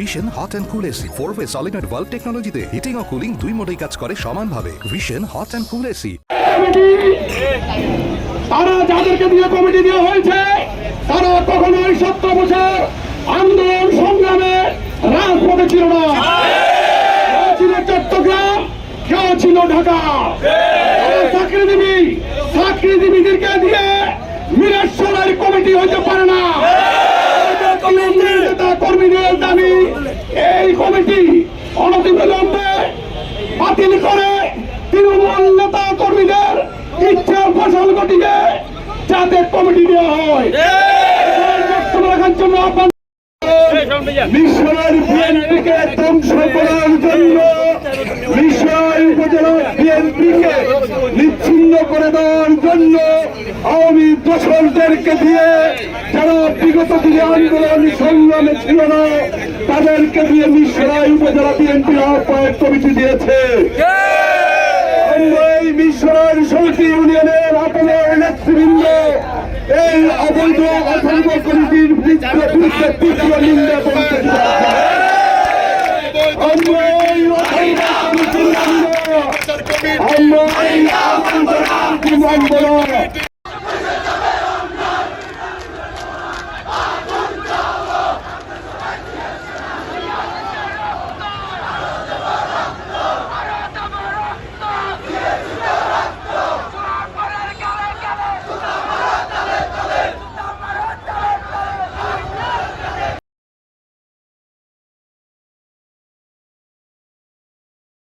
Vision hot and cool AC 4-ওয়ে solenoid valve টেকনোলজিতে heating ও কুলিং দুই মোডেই কাজ করে সমানভাবে। Vision hot and cool AC. তারা যাদেরকে দিয়ে কমিটি দেওয়া হয়েছে তারা কখনোই 17 বছর আন্দোলন সংগ্রামে রাজপথে ছিল না। কেউ ছিল চট্টগ্রাম, কেউ ছিল ঢাকা। চাকরিজীবীদেরকে দিয়ে মিরেশ্বরের কমিটি হইতে পারে না। কর্মীদের দাবি এই কমিটি অনতিবিলম্বে বাতিল করে তৃণমূল নেতা কর্মীদের ইচ্ছার ফসল ঘটিয়ে যাতে কমিটি দেওয়া হয়। বক্তব্য রাখার জন্য মিশরের বিএনপিকে ধ্বংস করার জন্য মিশর উপজেলা বিএনপিকে নিচ্ছিন্ন করে দেওয়ার জন্য আওয়ামী দোসরদেরকে দিয়ে যারা বিগত দিনে আন্দোলন সংগ্রামে ছিল না তাদেরকে দিয়ে মিশরাই উপজেলা বিএনপির আহ্বায়ক কমিটি দিয়েছে। আমরা এই মিশরের সমিতি ইউনিয়নের আপনার নেতৃবৃন্দ এই অবৈধ অথর্ব কমিটির বিরুদ্ধে তীব্র নিন্দা করতে আমরা এই অথর্ব কমিটির আমরা এই মানব না।